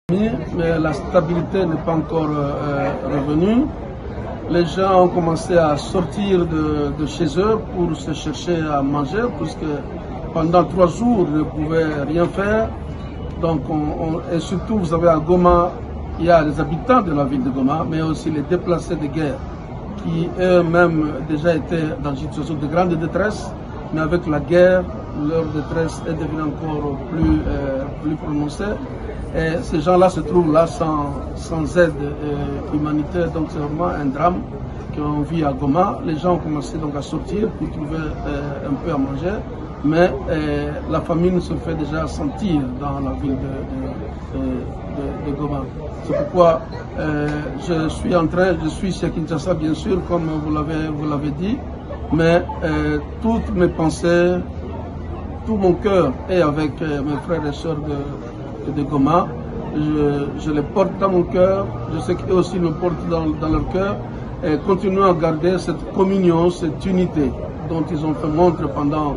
Mais la stabilité n'est pas encore revenue. Les gens ont commencé à sortir de chez eux pour se chercher à manger, puisque pendant 3 jours, ils ne pouvaient rien faire. Donc, et surtout, vous savez, à Goma, il y a les habitants de la ville de Goma, mais aussi les déplacés de guerre, qui eux-mêmes déjà étaient dans une situation de grande détresse, mais avec la guerre, leur détresse est devenue encore plus prononcée. Et ces gens-là se trouvent là sans aide humanitaire, donc c'est vraiment un drame qu'on vit à Goma. Les gens ont commencé donc à sortir pour trouver un peu à manger, mais la famine se fait déjà sentir dans la ville de Goma. C'est pourquoi je suis chez Kinshasa bien sûr, comme vous l'avez dit, mais toutes mes pensées, tout mon cœur est avec mes frères et sœurs de Goma. Je les porte dans mon cœur, je sais qu'eux aussi me portent dans leur cœur, et continuons à garder cette communion, cette unité dont ils ont fait montre pendant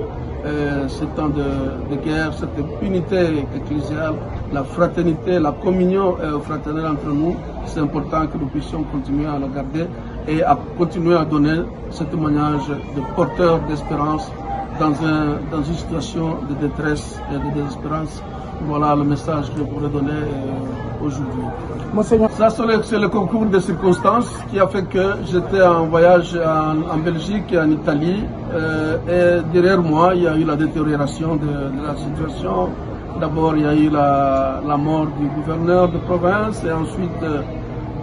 ce temps de guerre, cette unité ecclésiale, la fraternité, la communion fraternelle entre nous. C'est important que nous puissions continuer à la garder et à continuer à donner ce témoignage de porteur d'espérance dans une situation de détresse et de désespérance. Voilà le message que je pourrais donner aujourd'hui. Monseigneur. Ça, c'est le concours de circonstances qui a fait que j'étais en voyage en Belgique et en Italie. Et derrière moi, il y a eu la détérioration de la situation. D'abord, il y a eu la mort du gouverneur de province et ensuite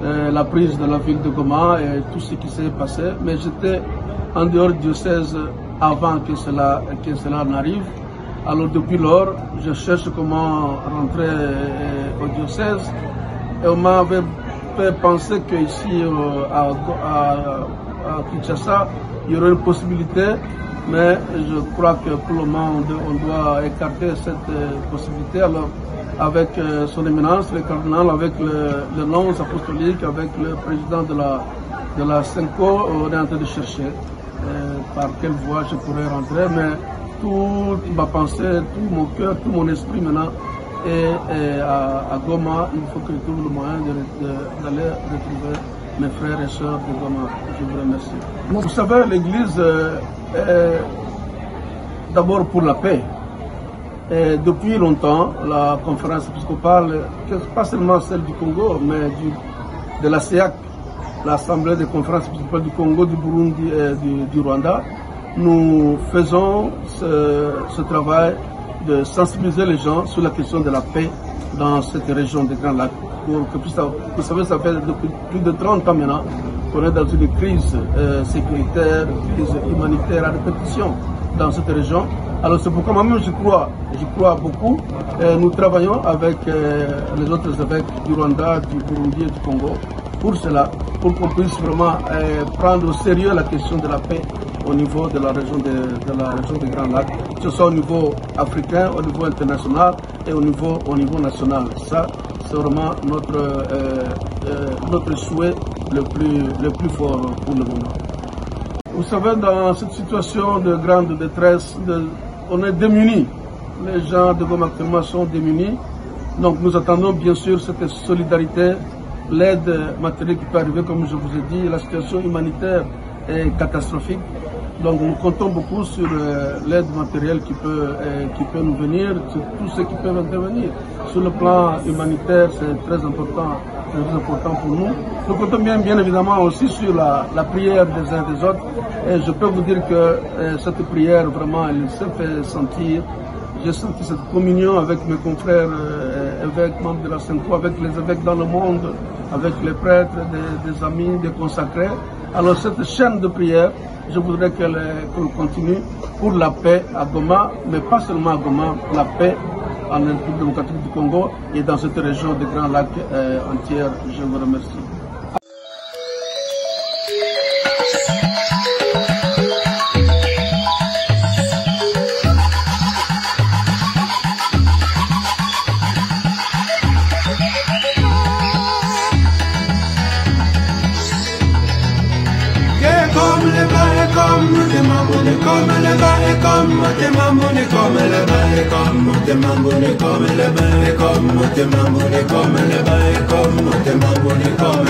la prise de la ville de Goma et tout ce qui s'est passé. Mais j'étais en dehors du diocèse avant que cela n'arrive. Alors depuis lors, je cherche comment rentrer au diocèse et on m'avait fait penser qu'ici à Kinshasa, il y aurait une possibilité, mais je crois que pour le moment on doit écarter cette possibilité. Alors avec son éminence, le cardinal, avec le nonce apostolique, avec le président de la Senko, on est en train de chercher par quelle voie je pourrais rentrer, mais toute ma pensée, tout mon cœur, tout mon esprit maintenant est à Goma. Il faut que je trouve le moyen d'aller retrouver mes frères et sœurs de Goma. Je vous remercie. Vous savez, l'Église est d'abord pour la paix. Et depuis longtemps, la conférence épiscopale, pas seulement celle du Congo, mais de la CEAC, l'Assemblée des conférences épiscopales du Congo, du Burundi et du Rwanda, nous faisons ce travail de sensibiliser les gens sur la question de la paix dans cette région des Grands Lacs. Vous savez, ça fait depuis plus de 30 ans maintenant qu'on est dans une crise sécuritaire, une crise humanitaire à répétition dans cette région. Alors c'est pourquoi moi-même je crois beaucoup. Nous travaillons avec les autres évêques du Rwanda, du Burundi et du Congo pour cela, pour qu'on puisse vraiment prendre au sérieux la question de la paix au niveau de la région des Grands Lacs, que ce soit au niveau africain, au niveau international et au niveau national. Ça, c'est vraiment notre souhait le plus fort pour le moment. Vous savez, dans cette situation de grande détresse, on est démunis. Les gens de Goma actuellement sont démunis. Donc nous attendons bien sûr cette solidarité, l'aide matérielle qui peut arriver, comme je vous ai dit. La situation humanitaire est catastrophique. Donc nous comptons beaucoup sur l'aide matérielle qui peut nous venir, sur tous ceux qui peuvent intervenir. Sur le plan humanitaire, c'est très important pour nous. Nous comptons bien évidemment aussi sur la prière des uns des autres. Et je peux vous dire que cette prière, vraiment, elle se fait sentir. J'ai senti cette communion avec mes confrères évêques, membres de la Senko, avec les évêques dans le monde, avec les prêtres, des amis, des consacrés. Alors cette chaîne de prière, je voudrais qu'elle continue pour la paix à Goma, mais pas seulement à Goma, la paix en République démocratique du Congo et dans cette région des Grands Lacs entière. Je vous remercie. Comme le comme